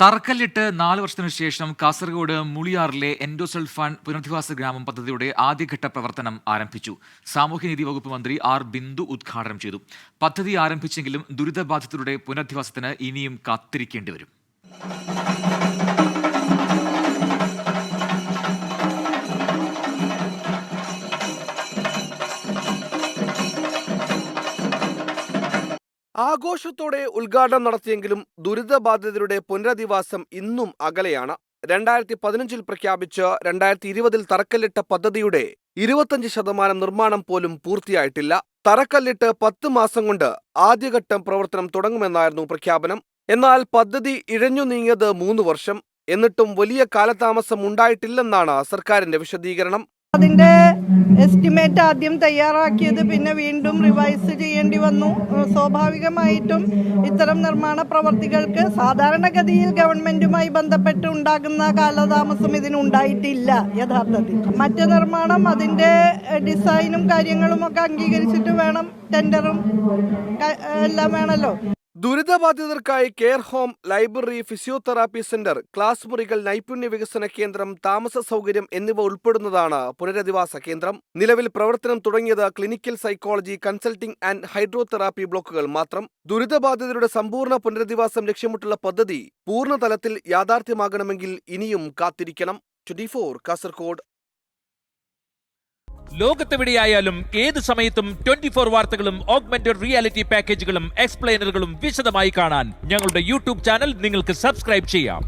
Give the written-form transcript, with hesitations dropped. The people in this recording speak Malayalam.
തറക്കല്ലിട്ട് 4 വർഷത്തിനു ശേഷം കാസർഗോഡ് മുളിയാറിലെ എൻഡോസൾഫാൻ പുനരധിവാസ ഗ്രാമം പദ്ധതിയുടെ ആദ്യഘട്ട പ്രവർത്തനം ആരംഭിച്ചു. സാമൂഹ്യനീതി വകുപ്പ് മന്ത്രി ആർ ബിന്ദു ഉദ്ഘാടനം ചെയ്തു. പദ്ധതി ആരംഭിച്ചെങ്കിലും ദുരിതബാധിതരുടെ പുനരധിവാസത്തിന് ഇനിയും കാത്തിരിക്കേണ്ടി വരും. ആഘോഷത്തോടെ ഉദ്ഘാടനം നടത്തിയെങ്കിലും ദുരിതബാധിതരുടെ പുനരധിവാസം ഇന്നും അകലെയാണ്. 2015 പ്രഖ്യാപിച്ച് 2020 തറക്കല്ലിട്ട പദ്ധതിയുടെ 25% നിർമ്മാണം പോലും പൂർത്തിയായിട്ടില്ല. തറക്കല്ലിട്ട് 10 മാസം കൊണ്ട് ആദ്യഘട്ടം പ്രവർത്തനം തുടങ്ങുമെന്നായിരുന്നു പ്രഖ്യാപനം. എന്നാൽ പദ്ധതി ഇഴഞ്ഞു നീങ്ങിയത് 3 വർഷം. എന്നിട്ടും വലിയ കാലതാമസം ഉണ്ടായിട്ടില്ലെന്നാണ് സർക്കാരിന്റെ വിശദീകരണം. അതിന്റെ എസ്റ്റിമേറ്റ് ആദ്യം തയ്യാറാക്കിയത് പിന്നെ വീണ്ടും റിവൈസ് ചെയ്യേണ്ടി വന്നു. സ്വാഭാവികമായിട്ടും ഇത്തരം നിർമ്മാണ പ്രവർത്തികൾക്ക് സാധാരണഗതിയിൽ ഗവൺമെന്റുമായി ബന്ധപ്പെട്ട് ഉണ്ടാകുന്ന കാലതാമസം ഇതിനുണ്ടായിട്ടില്ല. യഥാർത്ഥത്തിൽ മറ്റ് നിർമ്മാണം അതിന്റെ ഡിസൈനും കാര്യങ്ങളും ഒക്കെ അംഗീകരിച്ചിട്ട് വേണം, ടെൻഡറും എല്ലാം വേണമല്ലോ. ദുരിതബാധിതർക്കായി care home, library, physiotherapy centre, class മുറികൾ, നൈപുണ്യ വികസന കേന്ദ്രം, താമസ സൗകര്യം എന്നിവ ഉൾപ്പെടുന്നതാണ് പുനരധിവാസ കേന്ദ്രം. നിലവിൽ പ്രവർത്തനം തുടങ്ങിയത് clinical psychology, consulting and hydrotherapy ബ്ലോക്കുകൾ മാത്രം. ദുരിതബാധിതരുടെ സമ്പൂർണ്ണ പുനരധിവാസം ലക്ഷ്യമിട്ടുള്ള പദ്ധതി പൂർണ്ണതലത്തിൽ യാഥാർത്ഥ്യമാകണമെങ്കിൽ ഇനിയും കാത്തിരിക്കണം. 24 കാസർഗോഡ്. ലോകത്തെവിടെയായാലും ഏത് സമയത്തും 24 വാർത്തകളും ഓഗ്മെന്റഡ് റിയാലിറ്റി പാക്കേജുകളും എക്സ്പ്ലെയിനറുകളും വിശദമായി കാണാൻ ഞങ്ങളുടെ യൂട്യൂബ് ചാനൽ നിങ്ങൾക്ക് സബ്സ്ക്രൈബ് ചെയ്യാം.